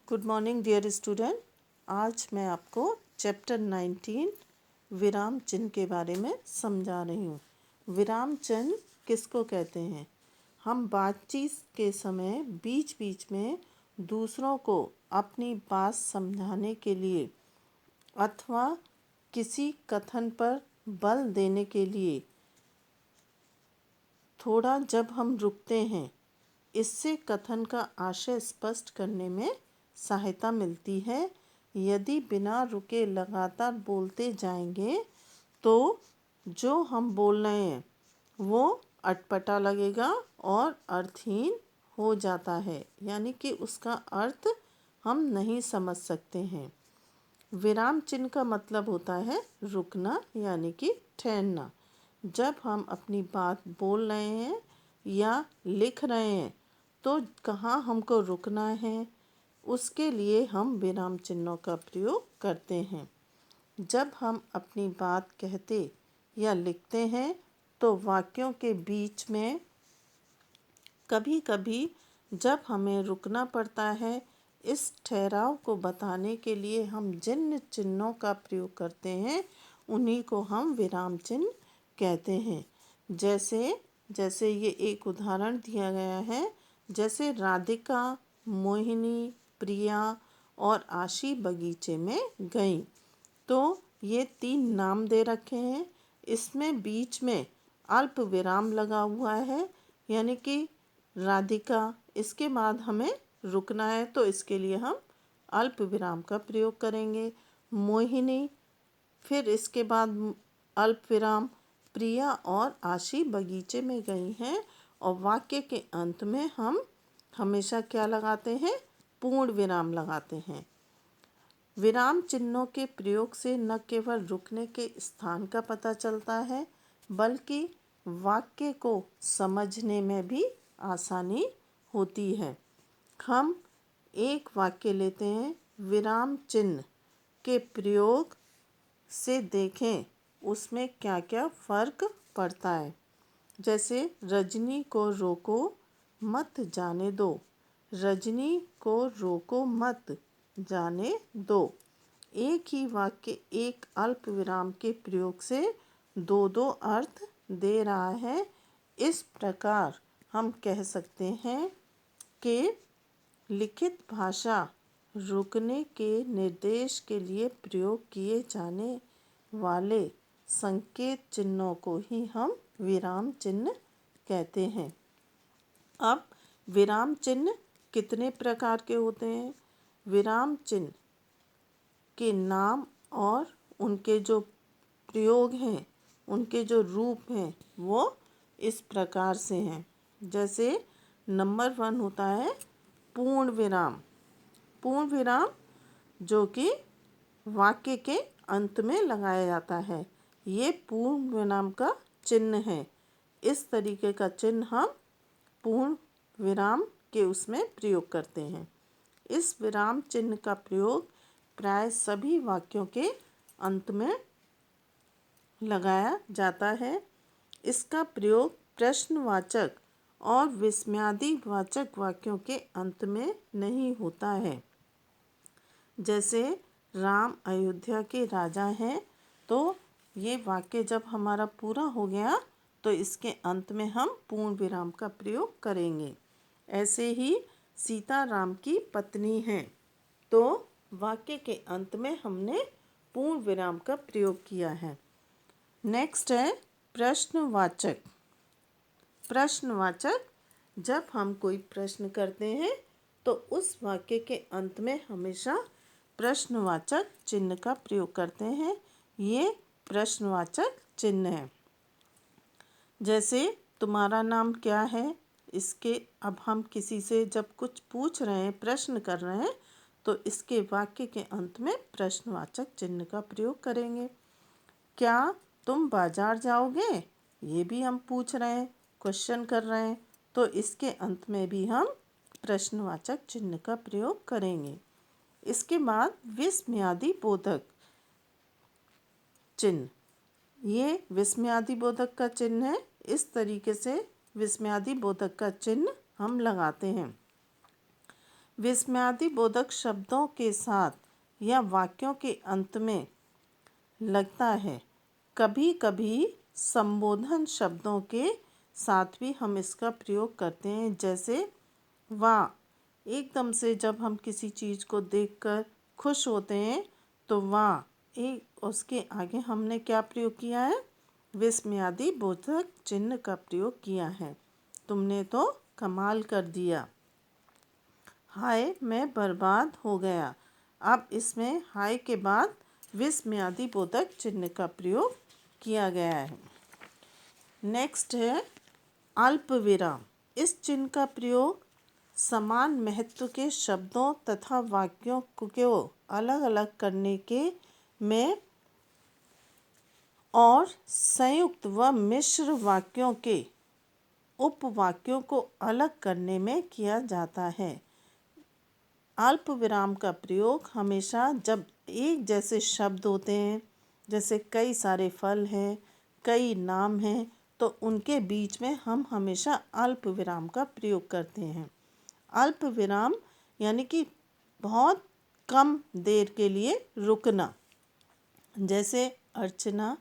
Good morning dear student. आज मैं आपको चैप्टर 19 विराम चिन्ह के बारे में समझा रही हूँ। विराम चिन्ह किसको कहते हैं? हम बातचीत के समय बीच बीच में दूसरों को अपनी बात समझाने के लिए अथवा किसी कथन पर बल देने के लिए थोड़ा जब हम रुकते हैं, इससे कथन का आशय स्पष्ट करने में सहायता मिलती है। यदि बिना रुके लगातार बोलते जाएंगे तो जो हम बोल रहे हैं वो अटपटा लगेगा और अर्थहीन हो जाता है, यानी कि उसका अर्थ हम नहीं समझ सकते हैं। विराम चिन्ह का मतलब होता है रुकना, यानी कि ठहरना। जब हम अपनी बात बोल रहे हैं या लिख रहे हैं तो कहाँ हमको रुकना है, उसके लिए हम विराम चिन्हों का प्रयोग करते हैं। जब हम अपनी बात कहते या लिखते हैं तो वाक्यों के बीच में कभी कभी जब हमें रुकना पड़ता है, इस ठहराव को बताने के लिए हम जिन चिन्हों का प्रयोग करते हैं उन्हीं को हम विराम चिन्ह कहते हैं। जैसे जैसे ये एक उदाहरण दिया गया है, जैसे राधिका, मोहिनी, प्रिया और आशी बगीचे में गईं। तो ये 3 नाम दे रखे हैं। इसमें बीच में अल्प विराम लगा हुआ है, यानी कि राधिका, इसके बाद हमें रुकना है तो इसके लिए हम अल्प विराम का प्रयोग करेंगे। मोहिनी, फिर इसके बाद अल्प विराम। प्रिया और आशी बगीचे में गई हैं और वाक्य के अंत में हम हमेशा क्या लगाते हैं? पूर्ण विराम लगाते हैं। विराम चिन्हों के प्रयोग से न केवल रुकने के स्थान का पता चलता है, बल्कि वाक्य को समझने में भी आसानी होती है। हम एक वाक्य लेते हैं, विराम चिन्ह के प्रयोग से देखें उसमें क्या क्या फर्क पड़ता है। जैसे रजनी को रोको मत जाने दो, रजनी को रोको मत जाने दो। एक ही वाक्य एक अल्प विराम के प्रयोग से दो दो अर्थ दे रहा है। इस प्रकार हम कह सकते हैं कि लिखित भाषा रुकने के निर्देश के लिए प्रयोग किए जाने वाले संकेत चिन्हों को ही हम विराम चिन्ह कहते हैं। अब विराम चिन्ह कितने प्रकार के होते हैं? विराम चिन्ह के नाम और उनके जो प्रयोग हैं, उनके जो रूप हैं, वो इस प्रकार से हैं। जैसे नंबर 1 होता है पूर्ण विराम। पूर्ण विराम जो कि वाक्य के अंत में लगाया जाता है, ये पूर्ण विराम का चिन्ह है। इस तरीके का चिन्ह हम पूर्ण विराम के उसमें प्रयोग करते हैं। इस विराम चिन्ह का प्रयोग प्राय सभी वाक्यों के अंत में लगाया जाता है। इसका प्रयोग प्रश्नवाचक और विस्मयादिवाचक वाक्यों के अंत में नहीं होता है। जैसे राम अयोध्या के राजा हैं, तो ये वाक्य जब हमारा पूरा हो गया तो इसके अंत में हम पूर्ण विराम का प्रयोग करेंगे। ऐसे ही सीता राम की पत्नी हैं, तो वाक्य के अंत में हमने पूर्ण विराम का प्रयोग किया है। नेक्स्ट है प्रश्नवाचक। प्रश्नवाचक, जब हम कोई प्रश्न करते हैं तो उस वाक्य के अंत में हमेशा प्रश्नवाचक चिन्ह का प्रयोग करते हैं। ये प्रश्नवाचक चिन्ह है। जैसे तुम्हारा नाम क्या है, इसके अब हम किसी से जब कुछ पूछ रहे हैं, प्रश्न कर रहे हैं, तो इसके वाक्य के अंत में प्रश्नवाचक चिन्ह का प्रयोग करेंगे। क्या तुम बाजार जाओगे, ये भी हम पूछ रहे हैं, क्वेश्चन कर रहे हैं, तो इसके अंत में भी हम प्रश्नवाचक चिन्ह का प्रयोग करेंगे। इसके बाद विस्मयादिबोधक चिन्ह, ये विस्मयादिबोधक का चिन्ह है। इस तरीके से विस्मयादिबोधक का चिन्ह हम लगाते हैं। विस्मयादिबोधक शब्दों के साथ या वाक्यों के अंत में लगता है। कभी कभी संबोधन शब्दों के साथ भी हम इसका प्रयोग करते हैं, जैसे वाह। एकदम से जब हम किसी चीज़ को देखकर खुश होते हैं तो वाह, एक उसके आगे हमने क्या प्रयोग किया है? विस्मयादि बोधक चिन्ह का प्रयोग किया है। तुमने तो कमाल कर दिया। हाय, मैं बर्बाद हो गया। अब इसमें हाय के बाद विस्मयादि बोधक चिन्ह का प्रयोग किया गया है। नेक्स्ट है अल्प विराम। इस चिन्ह का प्रयोग समान महत्व के शब्दों तथा वाक्यों को अलग अलग करने के में और संयुक्त व मिश्र वाक्यों के उपवाक्यों को अलग करने में किया जाता है। अल्प विराम का प्रयोग हमेशा जब एक जैसे शब्द होते हैं, जैसे कई सारे फल हैं, कई नाम हैं, तो उनके बीच में हम हमेशा अल्प विराम का प्रयोग करते हैं। अल्प विराम यानी कि बहुत कम देर के लिए रुकना। जैसे अर्चना,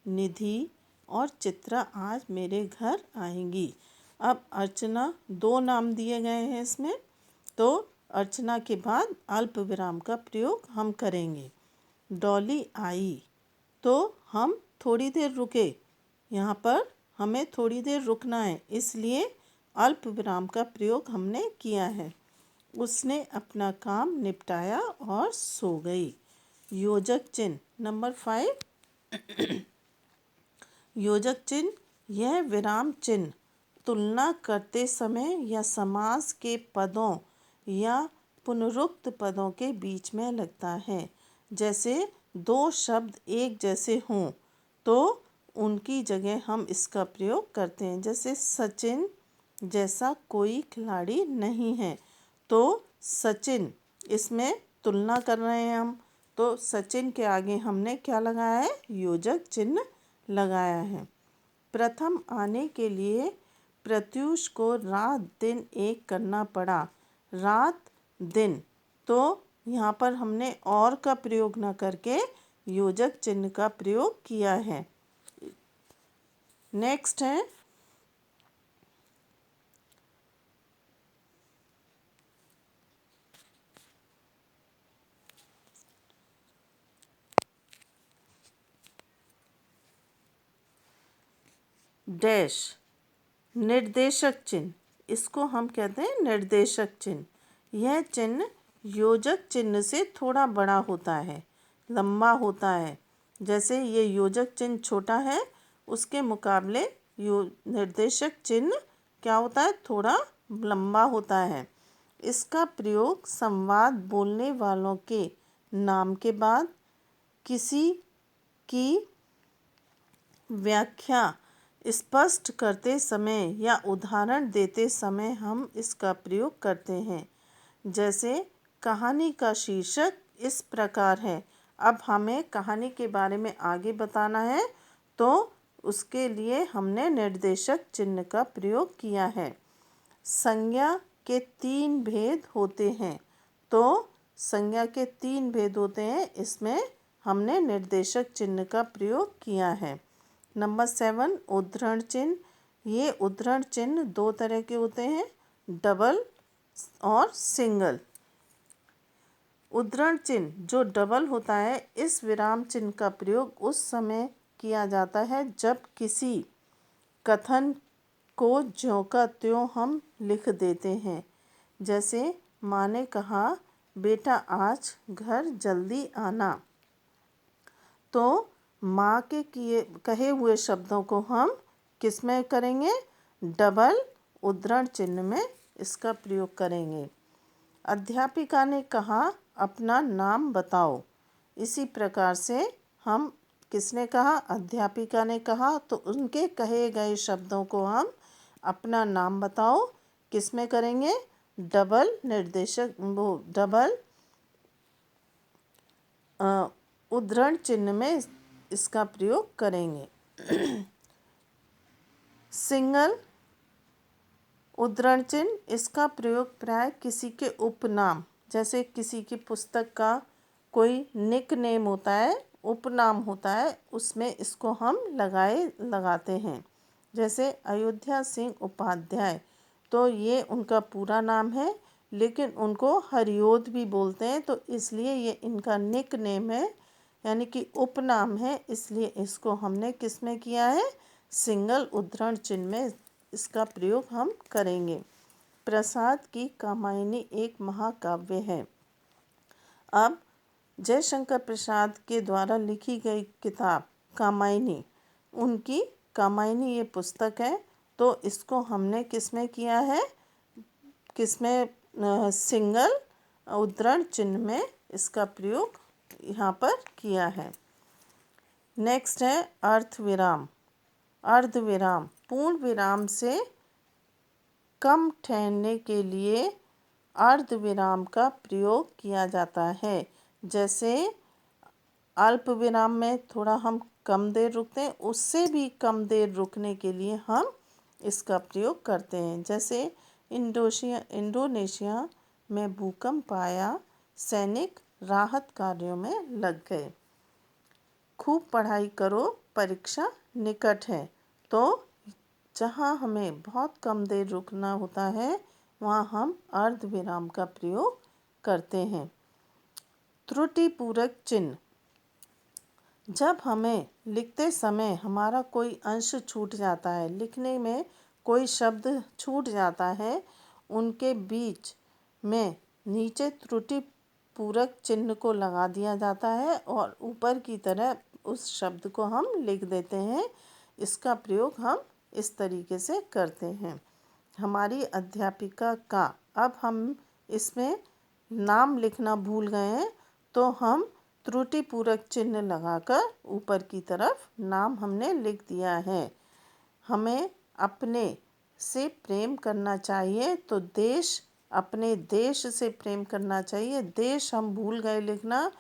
निधि और चित्रा आज मेरे घर आएंगी। अब अर्चना, दो नाम दिए गए हैं इसमें, तो अर्चना के बाद अल्प विराम का प्रयोग हम करेंगे। डॉली आई, तो हम थोड़ी देर रुके। यहाँ पर हमें थोड़ी देर रुकना है, इसलिए अल्प विराम का प्रयोग हमने किया है। उसने अपना काम निपटाया और सो गई। योजक चिन्ह नंबर 5। योजक चिन्ह, यह विराम चिन्ह तुलना करते समय या समास के पदों या पुनरुक्त पदों के बीच में लगता है। जैसे दो शब्द एक जैसे हों तो उनकी जगह हम इसका प्रयोग करते हैं। जैसे सचिन जैसा कोई खिलाड़ी नहीं है, तो सचिन, इसमें तुलना कर रहे हैं हम, तो सचिन के आगे हमने क्या लगाया है? योजक चिन्ह लगाया है। प्रथम आने के लिए प्रत्यूष को रात दिन एक करना पड़ा। रात दिन, तो यहाँ पर हमने और का प्रयोग न करके योजक चिन्ह का प्रयोग किया है। नेक्स्ट है डैश, निर्देशक चिन्ह। इसको हम कहते हैं निर्देशक चिन्ह। यह चिन्ह योजक चिन्ह से थोड़ा बड़ा होता है, लंबा होता है। जैसे ये योजक चिन्ह छोटा है, उसके मुकाबले निर्देशक चिन्ह क्या होता है? थोड़ा लंबा होता है। इसका प्रयोग संवाद बोलने वालों के नाम के बाद किसी की व्याख्या स्पष्ट करते समय या उदाहरण देते समय हम इसका प्रयोग करते हैं। जैसे कहानी का शीर्षक इस प्रकार है। अब हमें कहानी के बारे में आगे बताना है, तो उसके लिए हमने निर्देशक चिन्ह का प्रयोग किया है। संज्ञा के 3 भेद होते हैं, तो संज्ञा के 3 भेद होते हैं, इसमें हमने निर्देशक चिन्ह का प्रयोग किया है। नंबर 7 उद्धरण चिन्ह। ये उद्धरण चिन्ह 2 तरह के होते हैं, डबल और सिंगल। उद्धरण चिन्ह जो डबल होता है, इस विराम चिन्ह का प्रयोग उस समय किया जाता है जब किसी कथन को ज्यों का त्यों हम लिख देते हैं। जैसे माँ ने कहा, बेटा आज घर जल्दी आना, तो माँ के कहे हुए शब्दों को हम किस में करेंगे? डबल उद्धरण चिन्ह में इसका प्रयोग करेंगे। अध्यापिका ने कहा, अपना नाम बताओ। इसी प्रकार से हम, किसने कहा? अध्यापिका ने कहा, तो उनके कहे गए शब्दों को हम अपना नाम बताओ किस में करेंगे? डबल निर्देशक, वो डबल उद्धरण चिन्ह में इसका प्रयोग करेंगे। सिंगल उद्धरण चिन्ह, इसका प्रयोग प्राय किसी के उपनाम, जैसे किसी की पुस्तक का कोई निक नेम होता है, उपनाम होता है, उसमें इसको हम लगाते हैं। जैसे अयोध्या सिंह उपाध्याय, तो ये उनका पूरा नाम है, लेकिन उनको हरिओध भी बोलते हैं, तो इसलिए ये इनका निक नेम है, यानी कि उपनाम है, इसलिए इसको हमने किस में किया है, सिंगल उद्धरण चिन्ह में इसका प्रयोग हम करेंगे। प्रसाद की कामायनी एक महाकाव्य है। अब जयशंकर प्रसाद के द्वारा लिखी गई किताब कामायनी, उनकी कामायनी ये पुस्तक है, तो इसको हमने किस में किया है, किस में, सिंगल उद्धरण चिन्ह में इसका प्रयोग यहाँ पर किया है। नेक्स्ट है अर्थ विराम। अर्ध विराम, पूर्ण विराम से कम ठहरने के लिए अर्ध विराम का प्रयोग किया जाता है। जैसे अल्प विराम में थोड़ा हम कम देर रुकते हैं, उससे भी कम देर रुकने के लिए हम इसका प्रयोग करते हैं। जैसे इंडोनेशिया में भूकंप आया, सैनिक राहत कार्यों में लग गए। खूब पढ़ाई करो, परीक्षा निकट है, तो जहाँ हमें बहुत कम देर रुकना होता है वहाँ हम अर्ध विराम का प्रयोग करते हैं। त्रुटिपूरक चिन्ह, जब हमें लिखते समय हमारा कोई अंश छूट जाता है, लिखने में कोई शब्द छूट जाता है, उनके बीच में नीचे त्रुटिपूरक चिन्ह को लगा दिया जाता है और ऊपर की तरह उस शब्द को हम लिख देते हैं। इसका प्रयोग हम इस तरीके से करते हैं। हमारी अध्यापिका का, अब हम इसमें नाम लिखना भूल गए हैं, तो हम त्रुटिपूरक चिन्ह लगाकर ऊपर की तरफ नाम हमने लिख दिया है। हमें अपने से प्रेम करना चाहिए, तो देश, अपने देश से प्रेम करना चाहिए, देश हम भूल गए लिखना,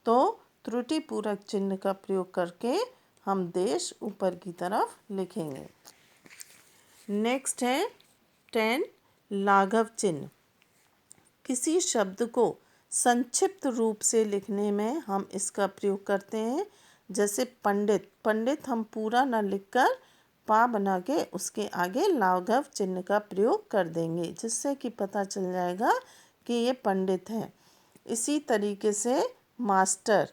तो त्रुटिपूरक चिन्ह का प्रयोग करके हम देश ऊपर की तरफ लिखेंगे। नेक्स्ट है 10 लाघव चिन्ह। किसी शब्द को संक्षिप्त रूप से लिखने में हम इसका प्रयोग करते हैं। जैसे पंडित, पंडित हम पूरा न लिखकर पा बना के उसके आगे लाघव चिन्ह का प्रयोग कर देंगे, जिससे कि पता चल जाएगा कि ये पंडित है। इसी तरीके से मास्टर,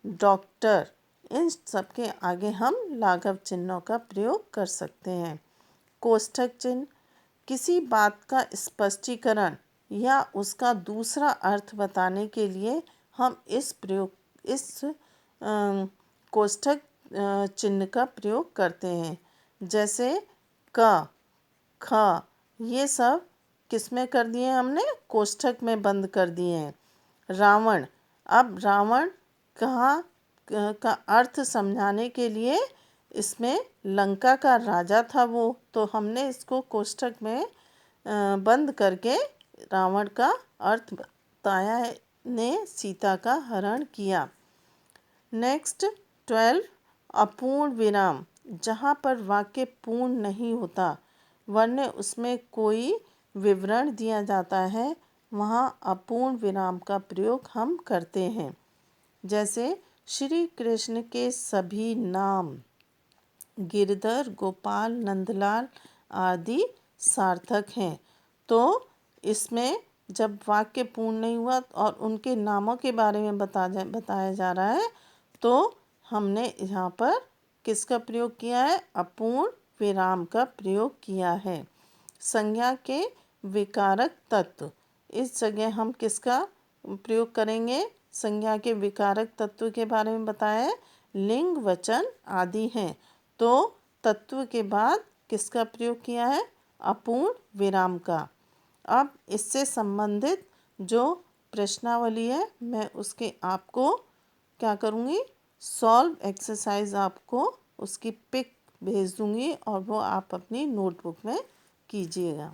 डॉक्टर, इन सब के आगे हम लाघव चिन्हों का प्रयोग कर सकते हैं। कोष्ठक चिन्ह, किसी बात का स्पष्टीकरण या उसका दूसरा अर्थ बताने के लिए हम इस कोष्ठक चिन्ह का प्रयोग करते हैं। जैसे क, ख, ये सब किस में कर दिए हमने, कोष्ठक में बंद कर दिए हैं। रावण, अब रावण कहाँ का अर्थ समझाने के लिए इसमें लंका का राजा था वो, तो हमने इसको कोष्ठक में बंद करके रावण का अर्थ बताया है, ने सीता का हरण किया। नेक्स्ट 12 अपूर्ण विराम, जहाँ पर वाक्य पूर्ण नहीं होता वरना उसमें कोई विवरण दिया जाता है, वहाँ अपूर्ण विराम का प्रयोग हम करते हैं। जैसे श्री कृष्ण के सभी नाम गिरधर, गोपाल, नंदलाल आदि सार्थक हैं, तो इसमें जब वाक्य पूर्ण नहीं हुआ और उनके नामों के बारे में बताया जा रहा है, तो हमने यहाँ पर किसका प्रयोग किया है, अपूर्ण विराम का प्रयोग किया है। संज्ञा के विकारक तत्व, इस जगह हम किसका प्रयोग करेंगे, संज्ञा के विकारक तत्व के बारे में बताया है, लिंग, वचन आदि हैं, तो तत्व के बाद किसका प्रयोग किया है, अपूर्ण विराम का। अब इससे संबंधित जो प्रश्नावली है मैं उसके आपको क्या करूँगी, सॉल्व एक्सरसाइज आपको उसकी पिक भेज दूँगी और वो आप अपनी नोटबुक में कीजिएगा।